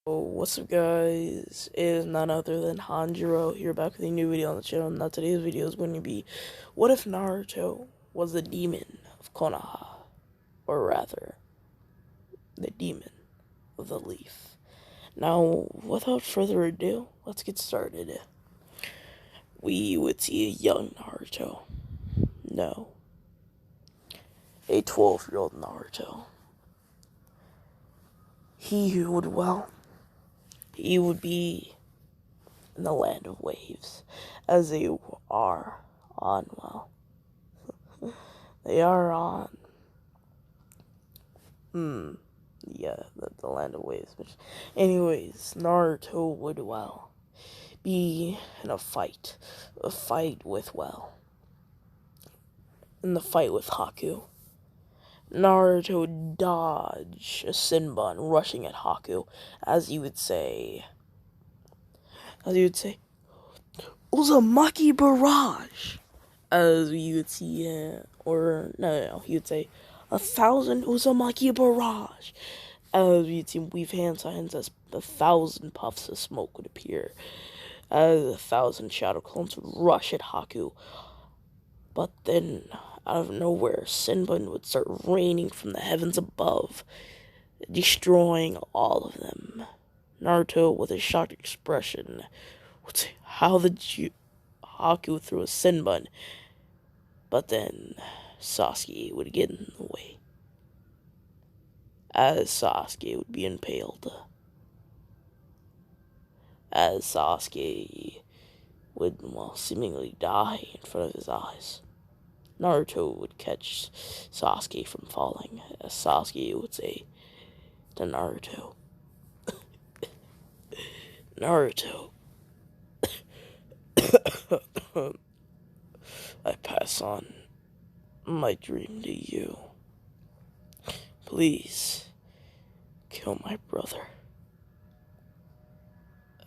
Oh, what's up guys, it is none other than Hanjiro here back with a new video on the channel. Now today's video is going to be, what if Naruto was the demon of Konoha? Or rather, the demon of the leaf. Now, without further ado, let's get started. We would see a young Naruto. No. A 12-year-old Naruto. He would be in the land of waves, as they are on, they are on, the land of waves, which, anyways, Naruto would, be in a fight in the fight with Haku. Naruto would dodge a Sinbun rushing at Haku, as you would say, Uzumaki Barrage, as you would see, or no, he would say, 1,000 Uzumaki Barrage, as you'd see weave hand signs as 1,000 puffs of smoke would appear, as 1,000 shadow clones would rush at Haku, but then, out of nowhere, Sinbun would start raining from the heavens above, destroying all of them. Naruto, with a shocked expression, would say, how did you... Haku threw a Sinbun, but then Sasuke would get in the way, as Sasuke would be impaled, as Sasuke would, seemingly die in front of his eyes. Naruto would catch Sasuke from falling, as Sasuke would say to Naruto, Naruto, I pass on my dream to you. Please, kill my brother.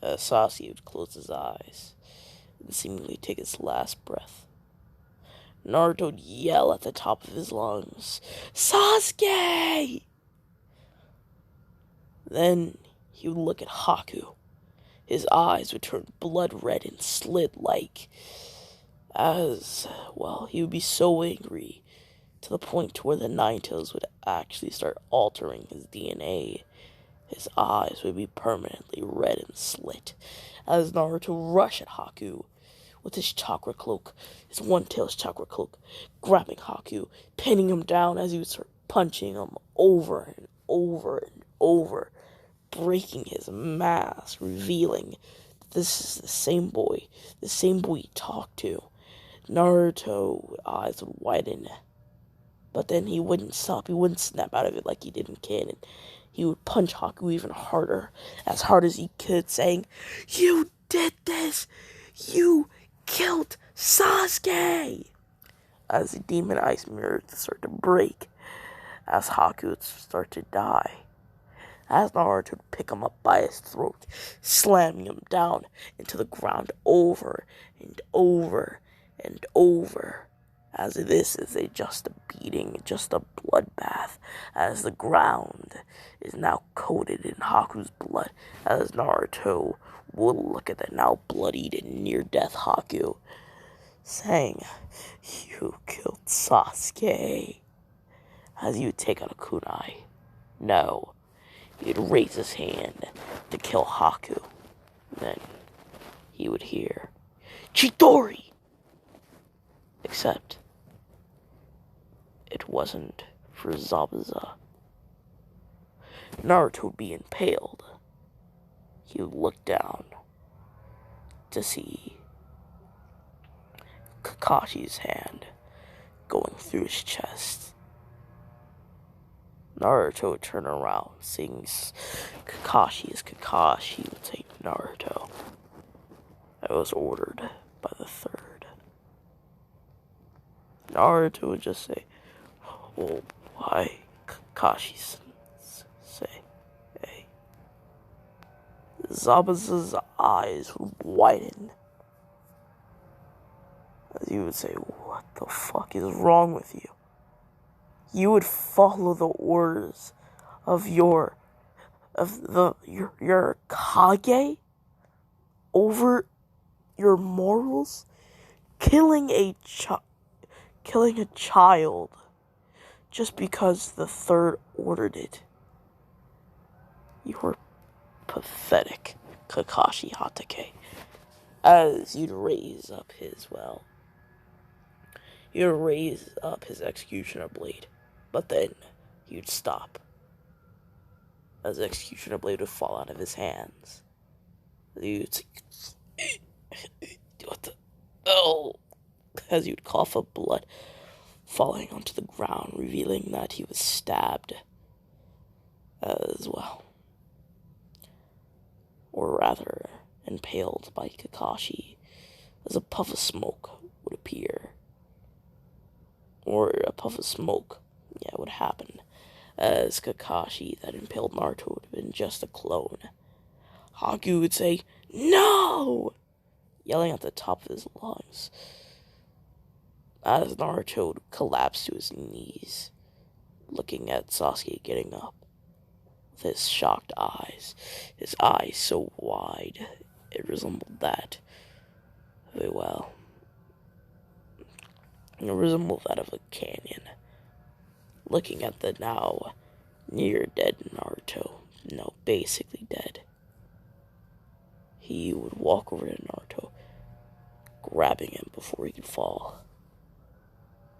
Sasuke would close his eyes and seemingly take his last breath. Naruto would yell at the top of his lungs, Sasuke! Then he would look at Haku. His eyes would turn blood red and slit-like, as, he would be so angry to the point where the Nine Tails would actually start altering his DNA. His eyes would be permanently red and slit, as Naruto would rush at Haku with his chakra cloak, his One-Tails chakra cloak, grabbing Haku, pinning him down as he would start punching him over and over and over, breaking his mask, revealing that this is the same boy he talked to. Naruto's eyes would widen, but then he wouldn't stop. He wouldn't snap out of it like he did in canon. He would punch Haku even harder, as hard as he could, saying, "You did this! You killed Sasuke!" As the demon ice mirror would start to break, as Haku would start to die, as Naruto would pick him up by his throat, slamming him down into the ground over and over and over, as this is just a beating, just a bloodbath, as the ground is now coated in Haku's blood, as Naruto would look at the now bloodied and near-death Haku, saying, "You killed Sasuke," as he would take out a kunai. No, he would raise his hand to kill Haku. Then he would hear, "Chidori!" Except it wasn't for Zabuza. Naruto would be impaled. He would look down to see Kakashi's hand going through his chest. Naruto would turn around, seeing Kakashi as Kakashi would say, "Naruto, I was ordered by the third." Naruto would just say, "Well, why?" Kakashi say, "Hey." Zabuza's eyes would widen, as he would say, "What the fuck is wrong with you? You would follow the orders of your of your Kage over your morals, killing killing a child just because the third ordered it. You are pathetic, Kakashi Hatake. As you'd raise up his executioner blade, but then you'd stop, as the executioner blade would fall out of his hands. You'd say, what the, oh, as you'd cough up blood falling onto the ground, revealing that he was stabbed as well. Or rather, impaled by Kakashi, as a puff of smoke would appear. Or a puff of smoke, would happen, as Kakashi that impaled Naruto would have been just a clone. Haku would say, "No!" yelling at the top of his lungs, as Naruto would collapse to his knees, looking at Sasuke getting up, with his shocked eyes, his eyes so wide, it resembled that very well. It resembled that of a canyon, looking at the now near dead Naruto, basically dead. He would walk over to Naruto, grabbing him before he could fall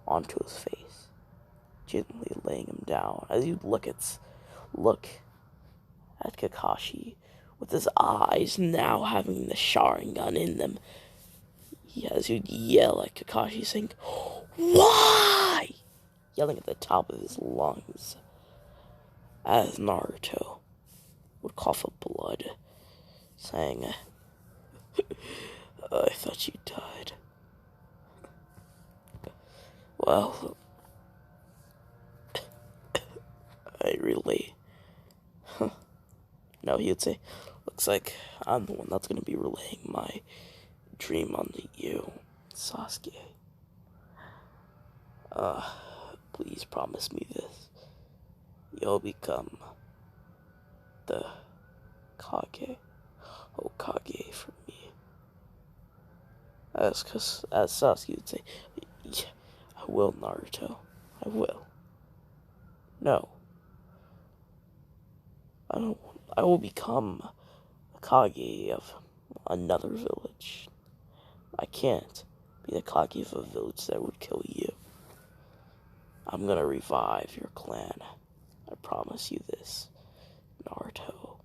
onto his face, gently laying him down, as you'd look at Kakashi with his eyes now having the Sharingan in them. As you'd yell at Kakashi, saying, "Why?" yelling at the top of his lungs, as Naruto would cough up blood, saying, "I thought you died. Well, I really..." No, he would say, "Looks like I'm the one that's going to be relaying my dream onto you, Sasuke. Please promise me this. You'll become the Hokage for me." As Sasuke would say, "Yeah, I will, Naruto. I will. No. I will become the Kage of another village. I can't be the Kage of a village that would kill you. I'm gonna revive your clan. I promise you this, Naruto."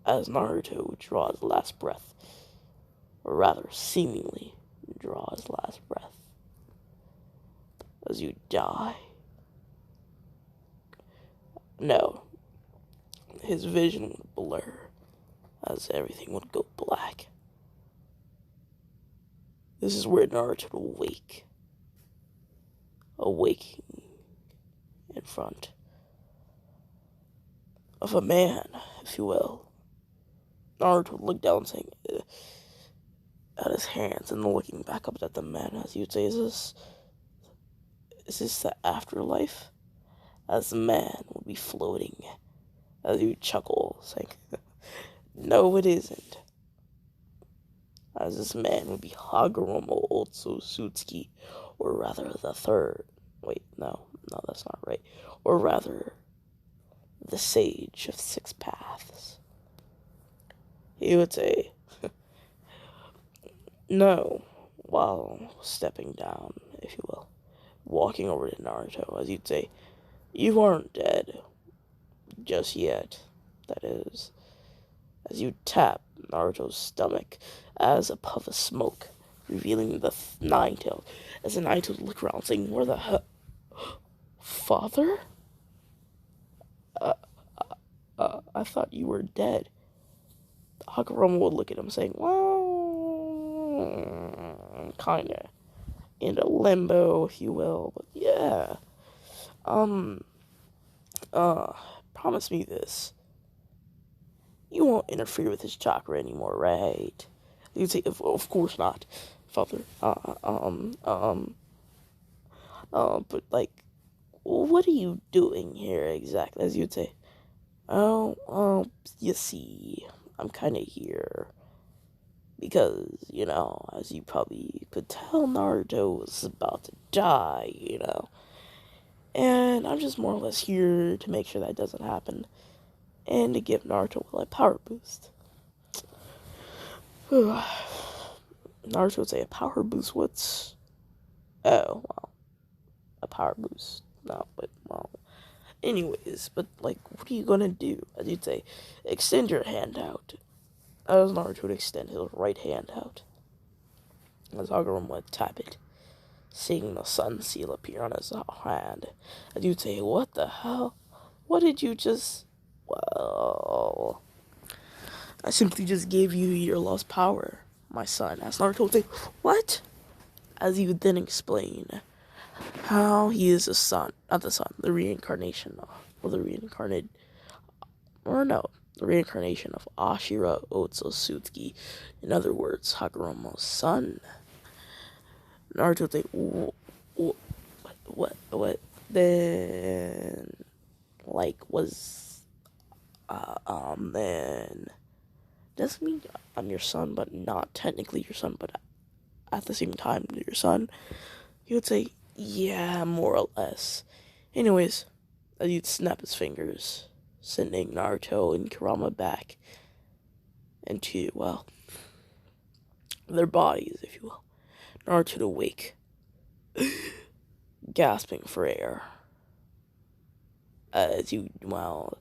As Naruto would draw his last breath, or rather seemingly draw his last breath, as you die. No, his vision would blur, as everything would go black. This is where Naruto would awaking in front of a man, if you will. Naruto would look down, saying, at his hands, and looking back up at the man, as you'd say, is this the afterlife?" As the man would be floating, as he would chuckle, saying, "No, it isn't." As this man would be Hagoromo Otsutsuki, or rather the third. Wait, no, that's not right. Or rather, the Sage of Six Paths. He would say, "No," while stepping down, if you will, walking over to Naruto, as you'd say, "You aren't dead. Just yet, that is." As you tap Naruto's stomach, as a puff of smoke, revealing the Nine-Tailed, as the Nine-Tailed would look around, saying, "Where the hell? Father? I thought you were dead." Hagoromo would look at him, saying, "Well, kinda in a limbo, if you will, but yeah. Promise me this. You won't interfere with his chakra anymore, right?" You'd say, "Of course not, Father. But like, what are you doing here exactly?" As you'd say, You see, I'm kind of here because, as you probably could tell, Naruto was about to die. And I'm just more or less here to make sure that doesn't happen and to give Naruto a power boost. Naruto would say a power boost. What's... Oh, well, a power boost. No, but, well... Anyways, but, what are you gonna do? As you'd say, extend your hand out. As Naruto would extend his right hand out. As Hagoromo would tap it, seeing the sun seal appear on his hand. As you'd say, what the hell? What did you just... Well... I simply just gave you your lost power, my son. As Naruto would say, what? As he would then explain how he is a son, not the son, the reincarnation, or the reincarnated, or no, the reincarnation of Ashira Otsutsuki. In other words, Hagoromo's son. Naruto would say, what, then, then, doesn't mean I'm your son, but not technically your son, but at the same time, your son. He would say, yeah, more or less. Anyways, he'd snap his fingers, sending Naruto and Kurama back into, well, their bodies, if you will. Naruto to wake, gasping for air. As you, well,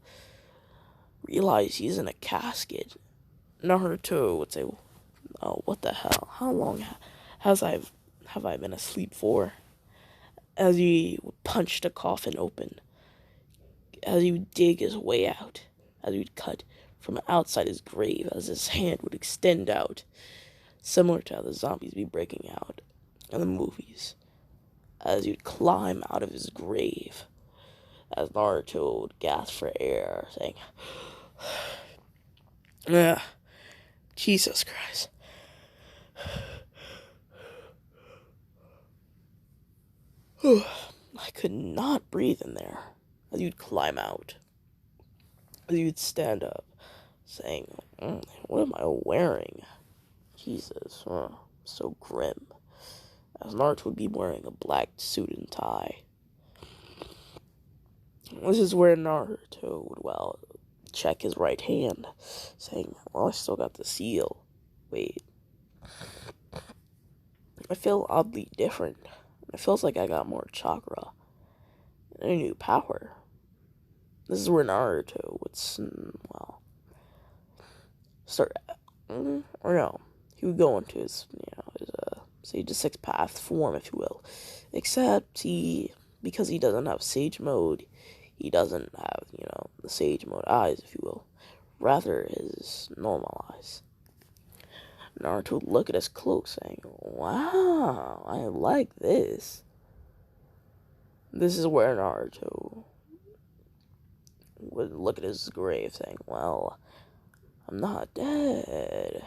realize he's in a casket. Naruto would say, oh, what the hell? How long have I been asleep for? As he would punch the coffin open, as he would dig his way out, as he would cut from outside his grave, as his hand would extend out, similar to how the zombies be breaking out in the movies, as he would climb out of his grave, as Naruto would gasp for air, saying, Jesus Christ. I could not breathe in there. As you'd climb out, as you'd stand up, saying, what am I wearing? Jesus, so grim. As Naruto would be wearing a black suit and tie. This is where Naruto would, well, check his right hand, saying, well, I still got the seal. Wait. I feel oddly different. It feels like I got more chakra. And a new power. This is where Naruto would, well, start, or no, he would go into his, his Sage of Six Path form, if you will. Except because he doesn't have Sage Mode, he doesn't have, the Sage Mode eyes, if you will. Rather, his normal eyes. Naruto would look at his cloak, saying, wow, I like this. This is where Naruto would look at his grave, saying, well, I'm not dead.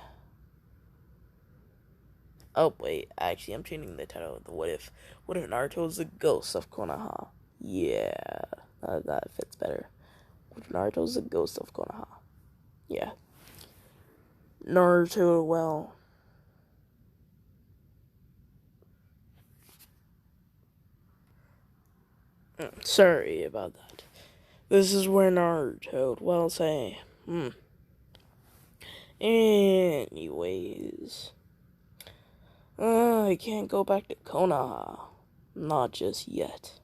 Oh, wait, actually, I'm changing the title of the What If. What if Naruto is the ghost of Konoha? Yeah, that fits better. What if Naruto is the ghost of Konoha? Yeah. Naruto, well, sorry about that. This is where Naruto, well, say, Anyways, I can't go back to Konoha. Not just yet.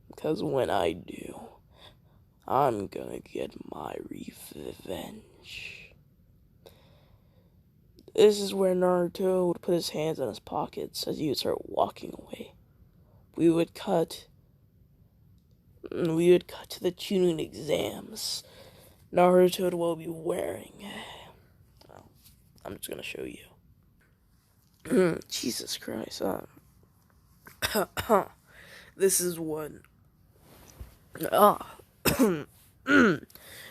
Because when I do, I'm gonna get my revenge. This is where Naruto would put his hands in his pockets as he would start walking away. We would cut to the Chunin exams Naruto will be wearing. Well, I'm just gonna show you. Jesus Christ, this is what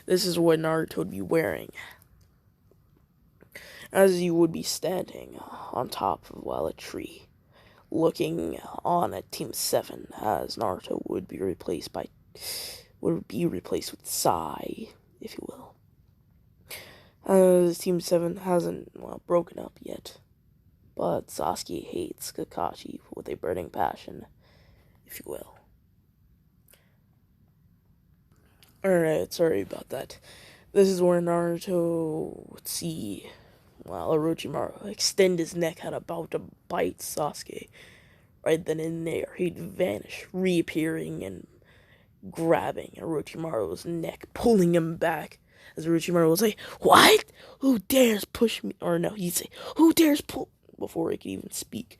this is what Naruto would be wearing as he would be standing on top of, well, a tree, looking on at Team 7 as Naruto would be replaced by, would be replaced with Sai, if you will. Team 7 hasn't, well, broken up yet, but Sasuke hates Kakashi with a burning passion, if you will. Alright, sorry about that. This is where Naruto would see, well, Orochimaru extend his neck out about to bite Sasuke. Right then and there, he'd vanish, reappearing and grabbing Orochimaru's neck, pulling him back. As Orochimaru would say, "What? Who dares push me?" Or no, he'd say, "Who dares pull?" Before he could even speak,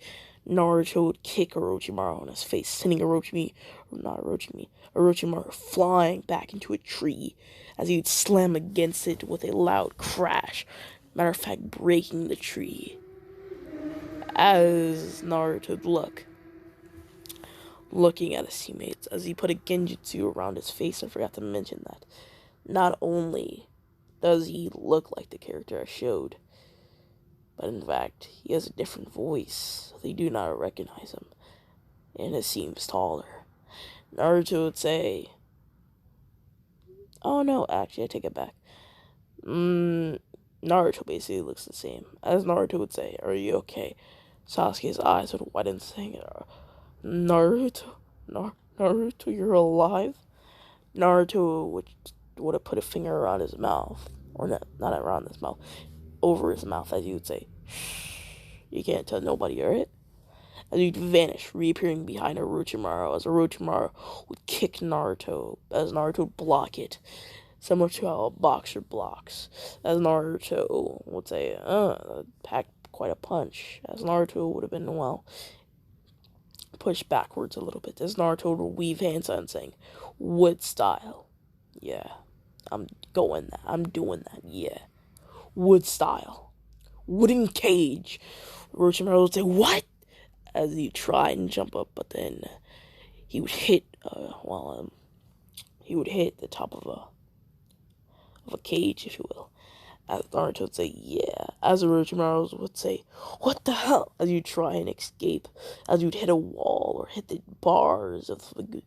Naruto would kick Orochimaru on his face, sending Orochimaru flying back into a tree as he would slam against it with a loud crash. Matter of fact, breaking the tree. As Naruto would looking at his teammates as he put a genjutsu around his face. I forgot to mention that. Not only does he look like the character I showed, but in fact, he has a different voice. They do not recognize him, and it seems taller. Naruto would say, oh no, actually, I take it back. Naruto basically looks the same. As Naruto would say, are you okay? Sasuke's eyes would widen, saying, Naruto, Naruto, you're alive? Naruto would have put a finger around his mouth, or not around his mouth, over his mouth, as you would say, shh, you can't tell nobody, alright? As he'd vanish, reappearing behind Orochimaru, as Orochimaru would kick Naruto, as Naruto would block it, similar to how a boxer blocks, as Naruto would say, packed quite a punch, as Naruto would have been, well, pushed backwards a little bit, as Naruto would weave hands on, saying, wood style, yeah, I'm doing that, yeah, wood style, wooden cage. Orochimaru would say, what? As he tried and jump up, but then he would hit, he would hit the top of a cage, if you will. As Naruto would say, yeah. As Orochimaru would say, what the hell? As you try and escape, as you'd hit a wall or hit the bars of the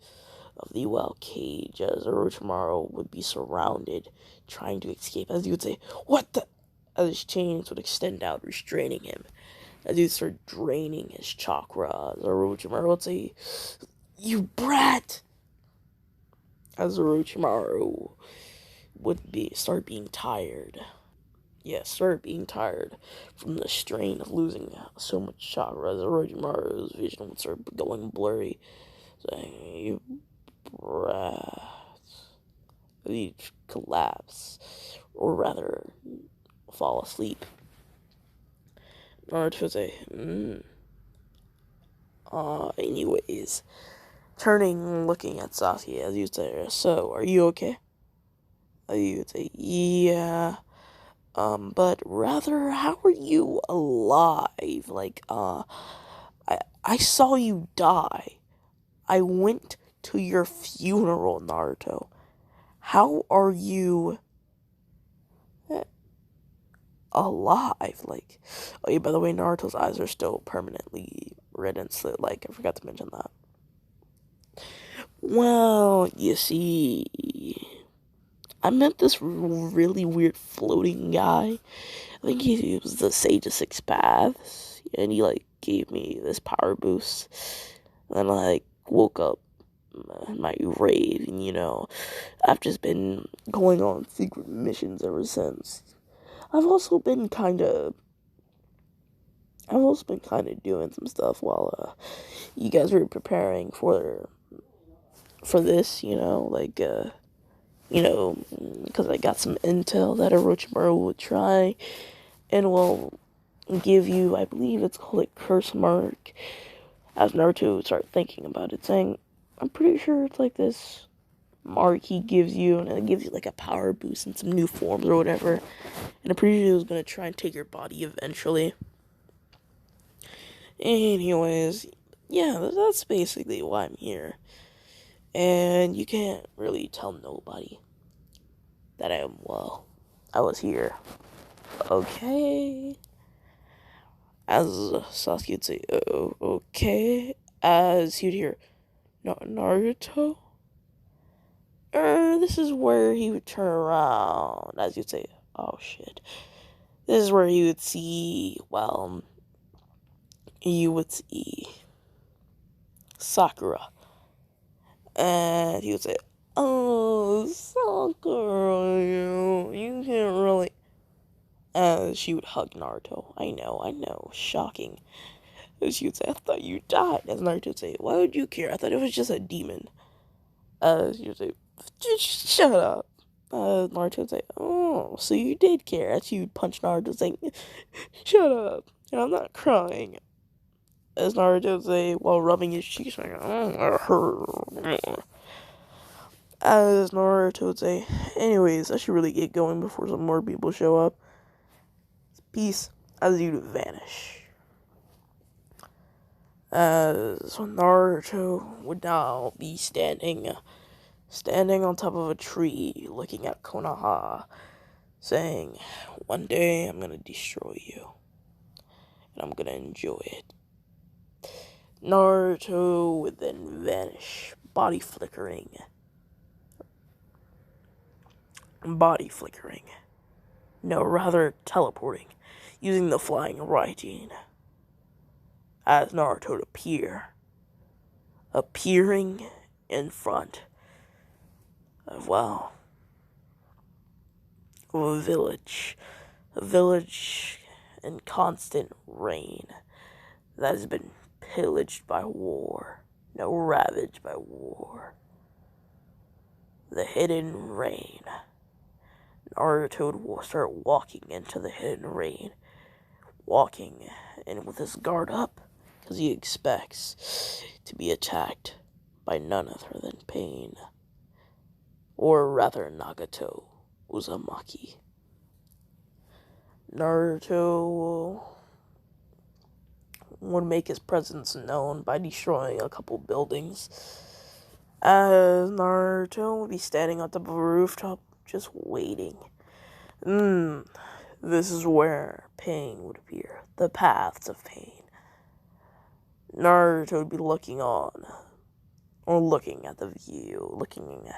cage, as Orochimaru would be surrounded, trying to escape. As you would say, what the? As his chains would extend out, restraining him. As he'd start draining his chakra, as Orochimaru would say, you brat! As Orochimaru would start being tired. Yeah, start being tired from the strain of losing so much chakra, as Orochimaru's vision would start going blurry, saying, you brat. He'd collapse, or rather, fall asleep. Naruto would say, anyways, turning, looking at Sasuke, as you'd say, so, are you okay? You would say, yeah, but rather, how are you alive? Like, I saw you die. I went to your funeral, Naruto. How are you alive? Like, oh yeah, by the way, Naruto's eyes are still permanently red and slit, like, I forgot to mention that. Well, you see, I met this really weird floating guy. I think he was the Sage of Six Paths, and he, like, gave me this power boost. And I, like, woke up my grave, and, you know, I've just been going on secret missions ever since. I've also been kind of doing some stuff while, you guys were preparing for this, you know, like, you know, because I got some intel that Orochimaru would try and will give you, I believe it's called a curse mark, as Naruto would start thinking about it, saying, I'm pretty sure it's like this mark he gives you, and it gives you like a power boost and some new forms or whatever, and I'm pretty sure he was going to try and take your body eventually. Anyways, yeah, that's basically why I'm here. And you can't really tell nobody that I was here. Okay. As Sasuke would say, oh, okay. As you'd hear, Naruto? this is where he would turn around, as you'd say, oh shit. This is where he would see, well, you would see Sakura. And he would say, oh, Sakura, you can't really... And she would hug Naruto. I know, shocking. And she would say, I thought you died. As Naruto would say, why would you care? I thought it was just a demon. She would say, shut up. Naruto would say, oh, so you did care. As she would punch Naruto, saying, shut up. And I'm not crying. As Naruto would say, while rubbing his cheeks, saying, as Naruto would say, anyways, I should really get going before some more people show up. Peace, as you'd vanish. As Naruto would now be standing on top of a tree, looking at Konoha, saying, one day I'm gonna destroy you, and I'm gonna enjoy it. Naruto would then vanish, body flickering. No, rather teleporting, using the flying Raijin. As Naruto would appearing in front of, well, a village in constant rain that has been pillaged by war, no, ravaged by war. The hidden rain. Naruto would start walking into the hidden rain, walking in with his guard up, because he expects to be attacked by none other than Pain, or rather Nagato Uzumaki. Naruto would make his presence known by destroying a couple buildings, as Naruto would be standing on top of a rooftop just waiting. This is where Pain would appear, the paths of Pain. Naruto would be looking on, or looking at the view, looking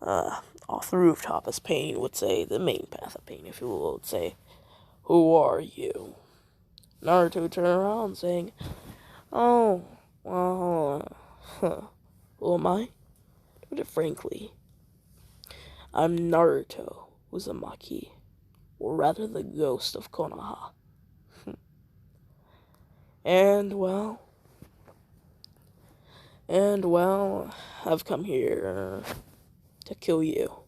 off the rooftop, as Pain would say, the main path of Pain, if you will, would say, who are you? Naruto would turn around saying, oh, well, who am I? But frankly, I'm Naruto Uzumaki, or rather the ghost of Konoha. And well, I've come here to kill you.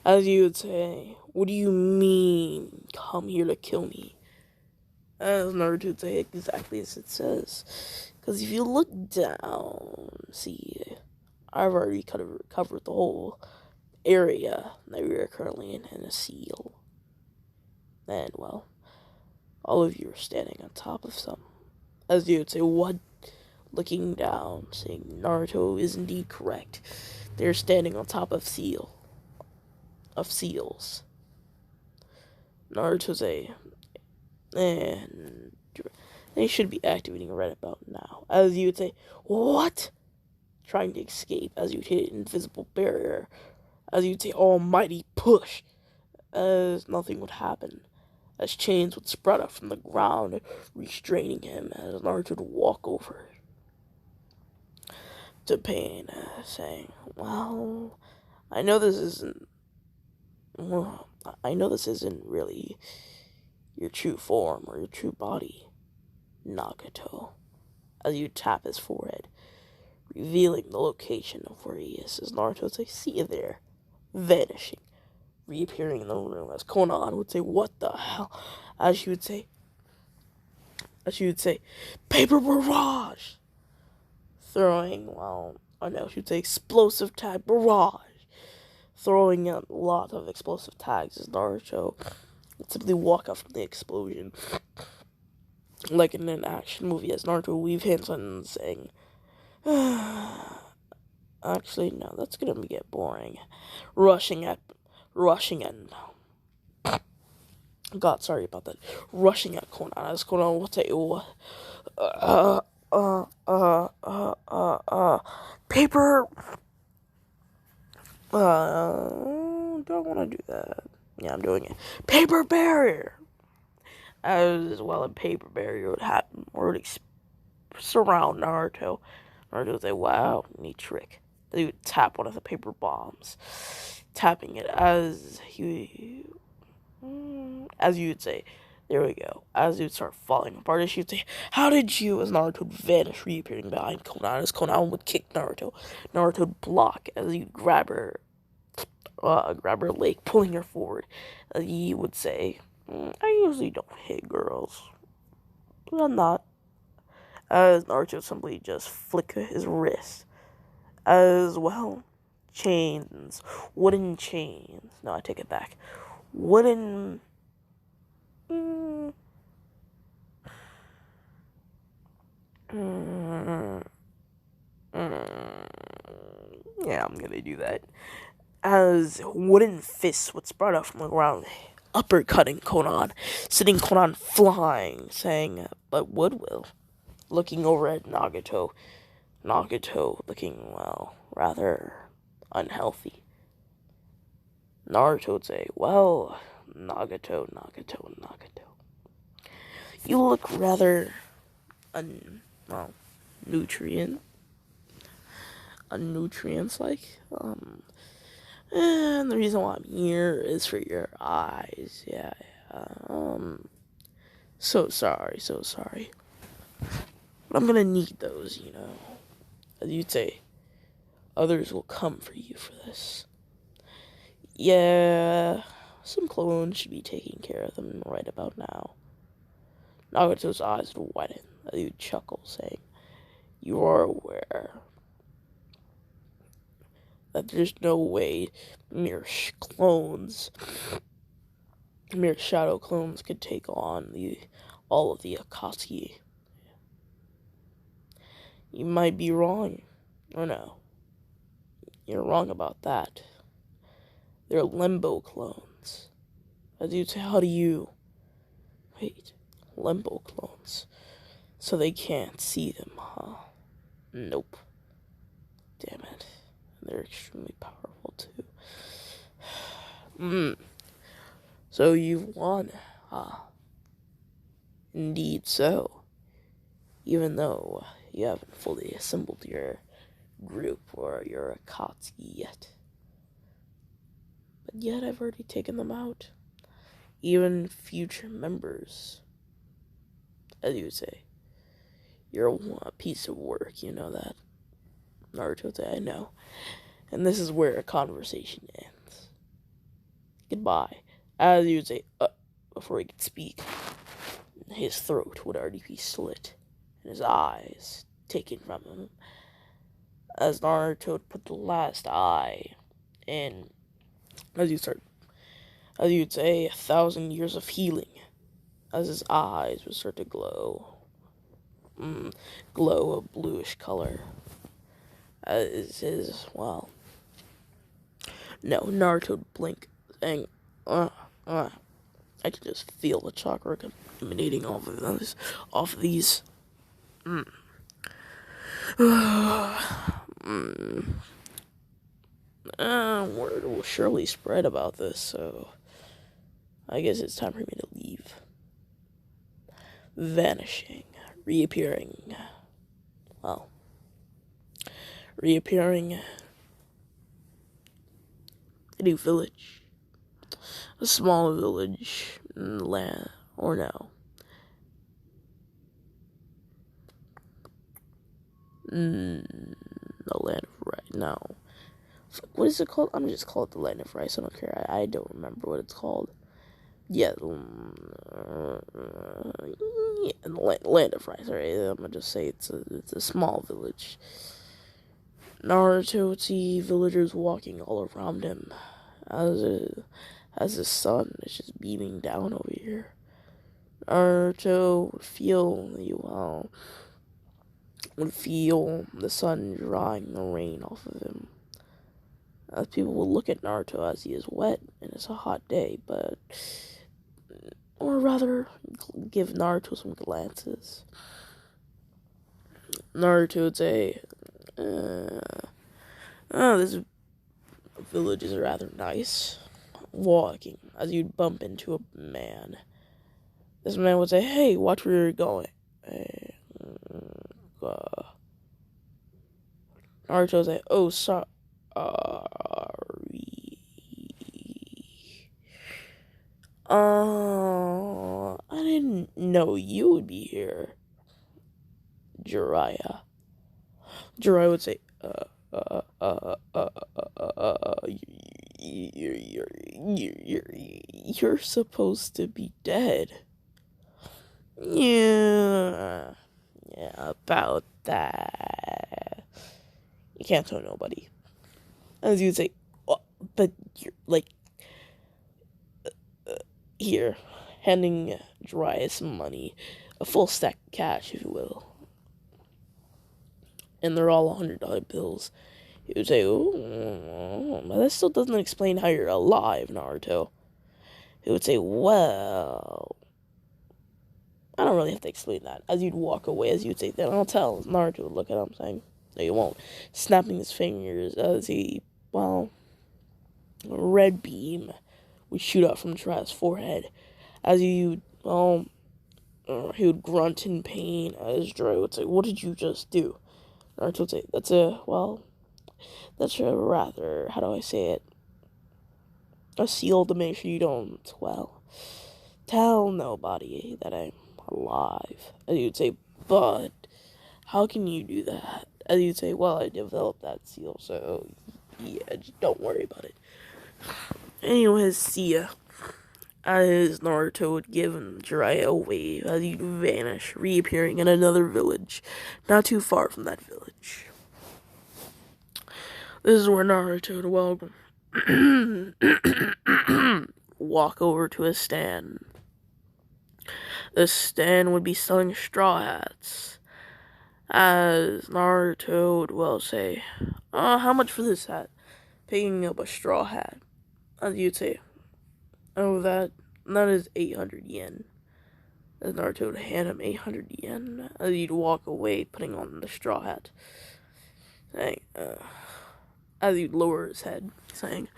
As you would say, what do you mean, come here to kill me? As Naruto would say, exactly as it says. Because if you look down, see, I've already covered the whole area that we are currently in a seal. And, well, all of you are standing on top of some. As you would say, what? Looking down, saying Naruto is indeed correct. They're standing on top of seals. Naruto say, and they should be activating right about now. As you would say, what? Trying to escape, as you'd hit an invisible barrier. As you'd say, almighty push. As nothing would happen. As chains would sprout up from the ground, restraining him, as Naruto would walk over to Pain, saying, well, I know this isn't really your true form or your true body, Nagato. As you tap his forehead, revealing the location of where he is, as Naruto would say, see you there, vanishing, reappearing in the room, as Konan would say, what the hell? As she would say, paper barrage! Throwing, she would say explosive tag barrage. Throwing out a lot of explosive tags as Naruto would simply walk out from the explosion. Like in an action movie, as Naruto would weave hands on saying, actually, no, that's gonna get boring. Rushing at, God, sorry about that. Rushing at Conan, as Conan will say, paper Don't want to do that. Yeah, I'm doing it. Paper barrier! As well, a paper barrier would happen, or would surround Naruto. Naruto would say, wow, neat trick. Then he would tap one of the paper bombs, tapping it as you would say, there we go. As it would start falling apart, she would say, how did you? As Naruto would vanish, reappearing behind Konoha. As Konoha would kick Naruto, Naruto would block as he'd grab her leg, pulling her forward. He would say, I usually don't hit girls, but I'm not. As Naruto would simply just flick his wrist. As well, chains, wooden chains. No, I take it back. Wooden. Yeah, I'm gonna do that. As wooden fists would sprout out from the ground, uppercutting Konan, sending Konan flying, saying, but wood will. Looking over at Nagato. Nagato looking, well, rather unhealthy. Naruto would say, well, Nagato. You look rather, nutrients-like. And the reason why I'm here is for your eyes. Yeah. So sorry. But I'm gonna need those, As you'd say, others will come for you for this. Yeah, some clones should be taking care of them right about now. Nagato's eyes would widen as he would chuckle, saying, you are aware that there's no way mere shadow clones could take on all of the Akatsuki. You might be wrong. Or no. You're wrong about that. They're limbo clones. As you'd say, how do you... Wait, limbo clones. So they can't see them, huh? Nope. Damn it. They're extremely powerful, too. So you've won, huh? Indeed so. Even though you haven't fully assembled your group or your Akatsuki yet. But yet I've already taken them out. Even future members. As you would say. You're a piece of work, you know that. Naruto would say, I know. And this is where a conversation ends. Goodbye. As you would say, before he could speak, his throat would already be slit, and his eyes taken from him. As Naruto would put the last eye in, as you'd say, 1,000 years of healing, as his eyes would start to glow a bluish color. Naruto would blink, saying, I can just feel the chakra emanating off of these. Word will surely spread about this, so I guess it's time for me to leave. Vanishing, reappearing a new village. A small village, land, or no. The land of rice, no. What is it called? I'm just call it the land of rice, I don't care, I don't remember what it's called. Yeah, land of rice, alright, I'm gonna just say it's a small village. Naruto would see villagers walking all around him as the sun is just beaming down over here. Naruto would feel the sun drying the rain off of him. As people will look at Naruto as he is wet and it's a hot day, or rather, give Naruto some glances. Naruto would say, this village is rather nice. Walking as you'd bump into a man. This man would say, "Hey, watch where you're going." Hey, uh, Naruto would say, "Oh, sorry. I didn't know you would be here, Jiraiya." Jiraiya would say, you're supposed to be dead. Yeah, about that. You can't tell nobody. As you'd say, oh, but you're like, here, handing Jiraiya some money, a full stack of cash, if you will. And they're all $100 bills. He would say, "Oh, but that still doesn't explain how you're alive, Naruto." He would say, "Well, I don't really have to explain that." As you'd walk away, as you'd say, "Then I'll tell." Naruto would look at him, saying, "No, you won't." Snapping his fingers as a red beam would shoot out from Jiraiya's forehead. As he would grunt in pain, as Jiraiya would say, "What did you just do?" Naruto would say, that's a rather, how do I say it? A seal to make sure you don't, tell nobody that I'm alive." And you'd say, "But how can you do that?" And you'd say, "Well, I developed that seal, so yeah, just don't worry about it." Anyways, see ya. As Naruto would give Jiraiya a wave as he'd vanish, reappearing in another village, not too far from that village. This is where Naruto would walk over to a stand. The stand would be selling straw hats. As Naruto would say, "How much for this hat?" Picking up a straw hat. As you'd say, "Oh, that is 800 yen." As Naruto would hand him 800 yen. As he'd walk away, putting on the straw hat. Saying, as he'd lower his head, saying,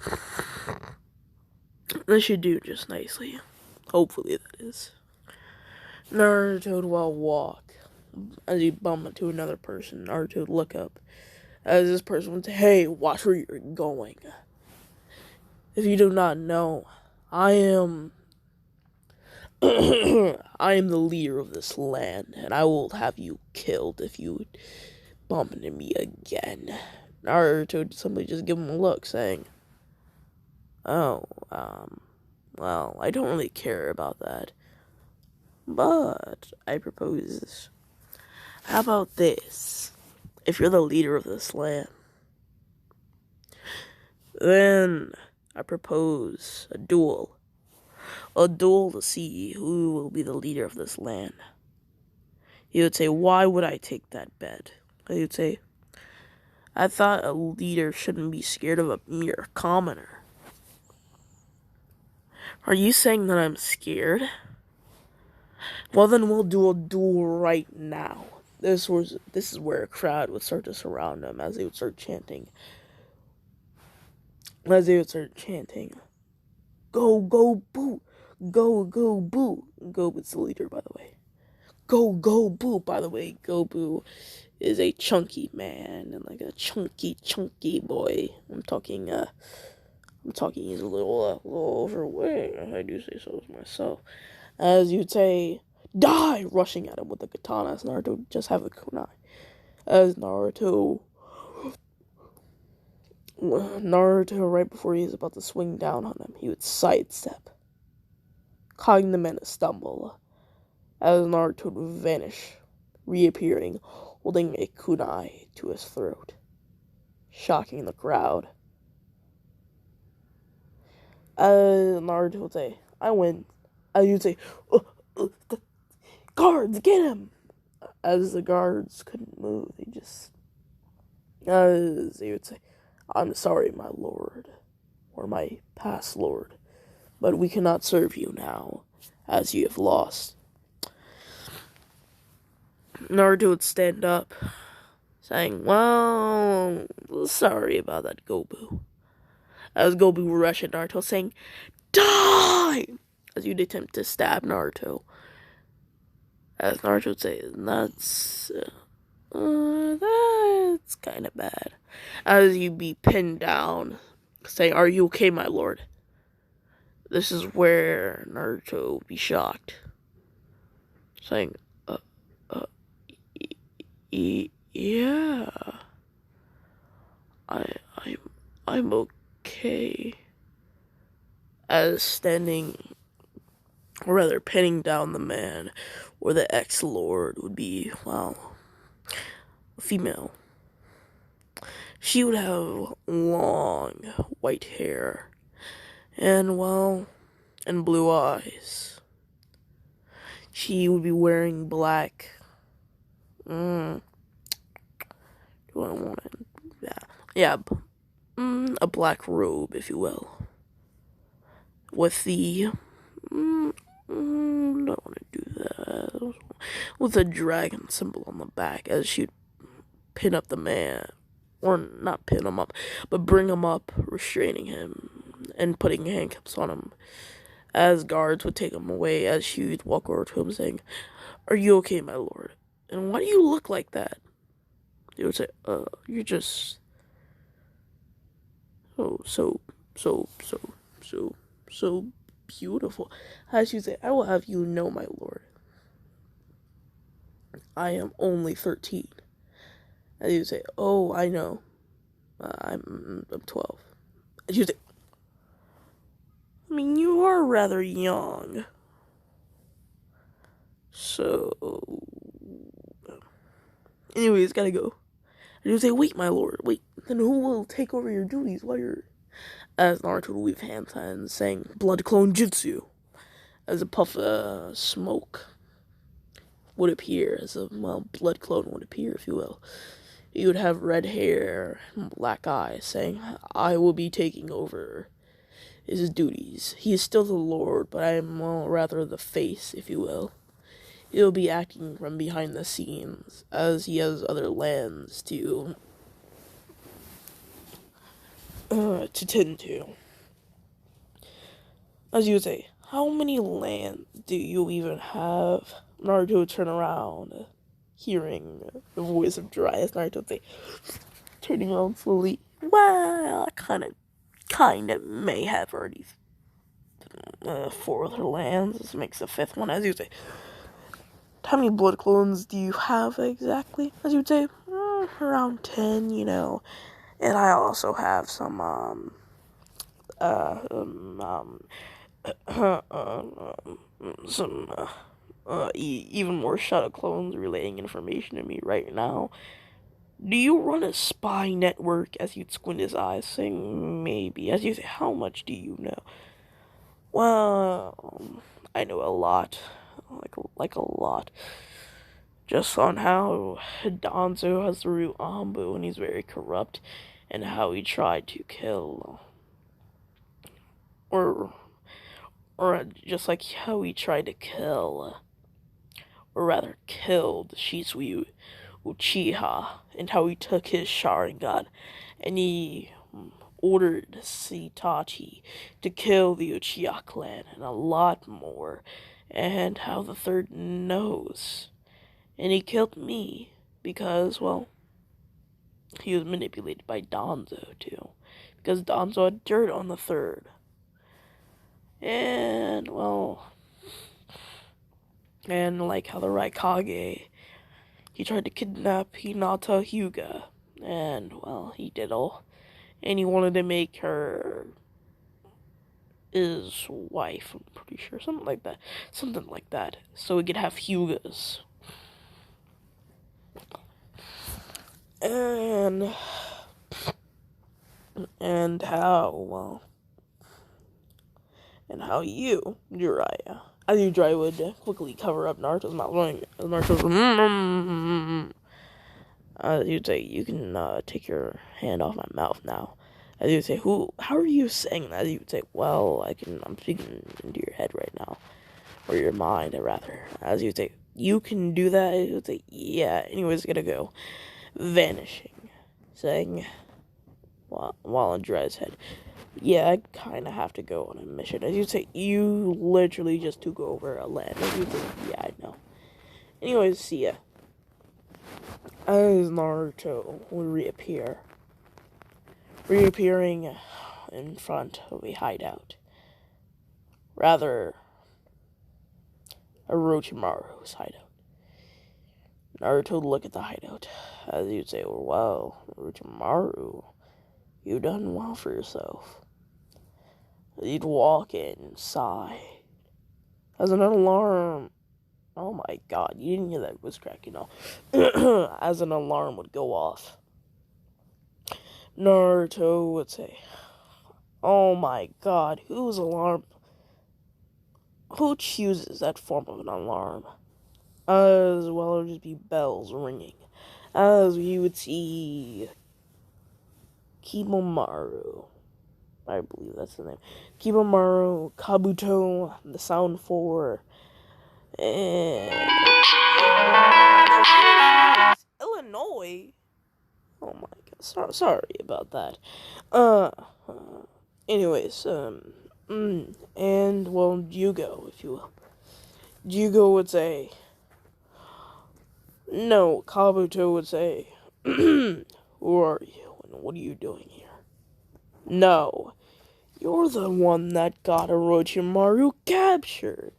"This should do just nicely." Hopefully, that is. Naruto would walk. As he'd bump into another person, Naruto would look up. As this person would say, "Hey, watch where you're going. If you do not know, I am I am the leader of this land, and I will have you killed if you bump into me again." Naruto would simply just give him a look, saying, "Oh, well, I don't really care about that. But I propose this. How about this? If you're the leader of this land, then I propose a duel. A duel to see who will be the leader of this land." He would say, "Why would I take that bet?" He would say, "I thought a leader shouldn't be scared of a mere commoner." "Are you saying that I'm scared? Well, then we'll do a duel right now." This is where a crowd would start to surround him as they would start chanting. "Go, go, boo! Go, go, boo!" Go is the leader, by the way. Go, go, boo! By the way, Gobu is a chunky man and like a chunky boy. I'm talking he's a little overweight. I do say so myself. As you'd say, "Die!" rushing at him with a katana, as Naruto would just have a kunai. As Naruto, right before he was about to swing down on him, he would sidestep, causing the man to stumble. As Naruto would vanish, reappearing, holding a kunai to his throat, shocking the crowd. Naruto would say, "I win." As you'd say, "The guards, get him!" As the guards couldn't move, as they would say, "I'm sorry, my lord, or my past lord, but we cannot serve you now, as you have lost." Naruto would stand up, saying, "Well, sorry about that, Gobu." as Goku would rush at Naruto, saying, "Die!" as you'd attempt to stab Naruto. As Naruto would say, that's kind of bad. As you'd be pinned down, saying, "Are you okay, my lord?" This is where Naruto would be shocked, saying, uh, yeah, I'm okay. As standing, or rather pinning down the man, or the ex-lord would be, well, a female. She would have long white hair, and, well, and blue eyes. She would be wearing black. Do I want to? Yeah, a black robe, if you will, with the. Don't want to do that. With a dragon symbol on the back, as she'd pin up the man, or not pin him up, but bring him up, restraining him and putting handcuffs on him. As guards would take him away, as she would walk over to him, saying, "Are you okay, my lord? And why do you look like that?" He would say, "You're just so beautiful." As she would say, "I will have you know, my lord, I am only 13. And he would say, "Oh, I know. I'm 12. And she would say, "I mean, you are rather young. So, anyways, gotta go." And he would say, "Wait, my lord, wait. Then who will take over your duties while you're..." As Naruto would wave hand signs, saying, "Blood clone jutsu." As a puff of smoke would appear, as a, well, blood clone would appear, if you will. He would have red hair and black eyes, saying, "I will be taking over his duties. He is still the lord, but I am, well, rather the face, if you will. He'll be acting from behind the scenes, as he has other lands to tend to." As you would say, "How many lands do you even have?" Naruto would turn around, hearing the voice of Jiraiya, as Naruto would say, turning around slowly, "Well, I kind of may have already 4 other lands. This makes the 5th one." As you would say, "How many blood clones do you have exactly?" As you would say, "Around 10, you know. And I also have some, even more shadow clones relaying information to me right now. Do you run a spy network?" As you'd squint his eyes, saying, "Maybe." As you say, "How much do you know?" "Well, I know a lot. Like a lot. Just on how Danzo has the root Ambu and he's very corrupt, and how he tried to kill, or just like how he tried to kill, or rather killed Shisui Uchiha, and how he took his Sharingan, and he ordered Sitachi to kill the Uchiha clan, and a lot more, and how the third knows. And he killed me because, well, he was manipulated by Danzo, too. Because Danzo had dirt on the third. And, well, and like how the Raikage, he tried to kidnap Hinata Hyuga. And, well, he did all. And he wanted to make her his wife, I'm pretty sure. Something like that. So he could have Hyugas. And how, well, and how you, Jiraiya, as you Jiraiya would quickly cover up Naruto's mouth, you'd say, "You can take your hand off my mouth now." As you'd say, how are you saying that?" As you'd say, "Well, I'm speaking into your head right now, or your mind, rather." As you'd say, "You can do that?" As you'd say, "Yeah." Anyways, gotta go, vanishing, saying, while in Jiraiya's head, Yeah, I kind of have to go on a mission. As you say, you literally just took over a land. As you think, yeah, I know. Anyways, see ya. As Naruto will reappearing in front of a hideout. Rather, Orochimaru's hideout. Naruto would look at the hideout. As you'd say, well, Orochimaru, you done well for yourself. He'd walk in and sigh. As an alarm. Oh my god, you didn't hear that voice crack, you know. As an alarm would go off. Naruto would say, oh my god, whose alarm? Who chooses that form of an alarm? As well, it would just be bells ringing. As we would see Kibomaru. I believe that's the name. Kibomaru, Kabuto, the Sound 4, and Illinois. Oh my god, sorry about that. Uh, anyways, and well, Jugo, if you will. Jugo would say, no, Kabuto would say, who are you and what are you doing here? No, you're the one that got Orochimaru captured.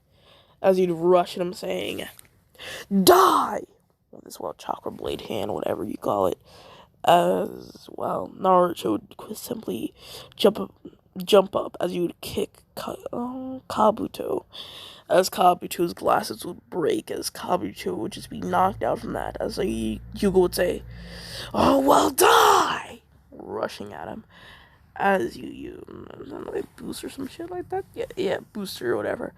As he'd rush at him saying, die! With his, well, chakra blade hand, whatever you call it. As, well, Naruto would simply jump up as he would kick Kabuto. As Kabuto's glasses would break, as Kabuto would just be knocked out from that. As Yugo would say, oh, well, die! Rushing at him. As like boost or some shit like that? Yeah, booster or whatever.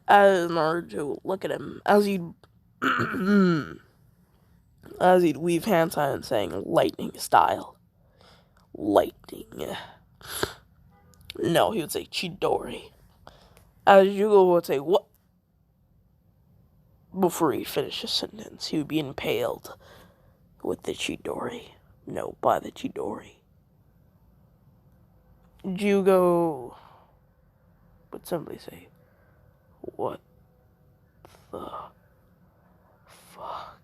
As Naruto would look at him, as he'd as he'd weave hand signs saying lightning style. Lightning. No, he would say Chidori. As Yugo would say, what? Before he'd finish his sentence, he would be impaled with the Chidori. No, by the Chidori. Yugo would simply say, what the fuck?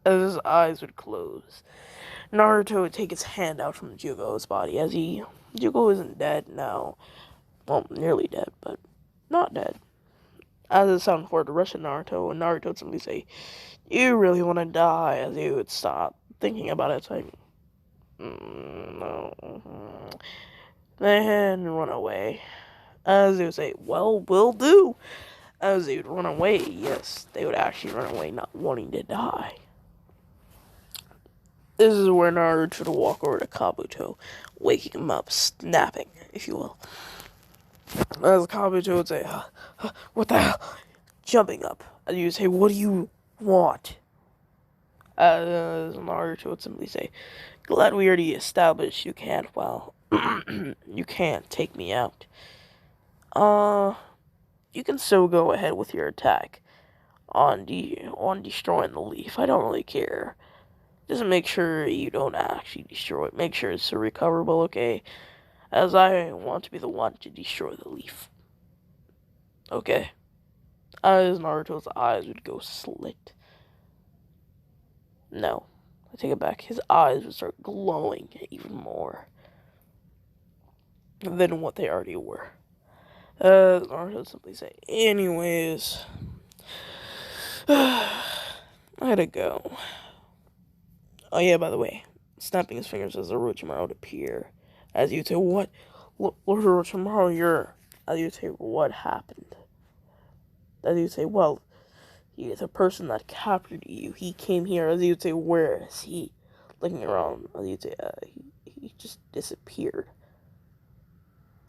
As his eyes would close, Naruto would take his hand out from Jugo's body as Jugo isn't dead now. Well, nearly dead, but not dead. As it sounded for to rush at Naruto, and Naruto would simply say, you really want to die, as he would stop thinking about it, saying, no. Then run away. As they would say, well, will do. As they would run away, yes, they would actually run away, not wanting to die. This is where Naruto would walk over to Kabuto, waking him up, snapping, if you will. As Kabuto would say, what the hell? Jumping up. And you would say, what do you want? As Naruto would simply say, glad we already established you can't, well, you can't take me out. You can still go ahead with your attack on destroying the leaf. I don't really care. Just make sure you don't actually destroy it. Make sure it's recoverable, okay? As I want to be the one to destroy the leaf. Okay? As Naruto's eyes would go slit. No. I take it back. His eyes would start glowing even more than what they already were. Naruto would simply say, anyways, I gotta go. Oh yeah, by the way, snapping his fingers as Orochimaru would appear. As you'd say, what? Lord Orochimaru, you're... As you'd say, what happened? As you'd say, well, he is a person that captured you. He came here. As you'd say, where is he? Looking around, as you'd say, he just disappeared.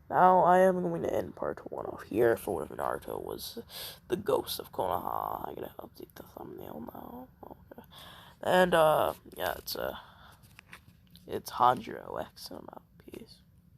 Now, I am going to end part 1 off here for what if Naruto was the ghost of Konoha. I gotta update the thumbnail now. Okay. And, yeah, it's Hanjiro X. I'm out. Peace.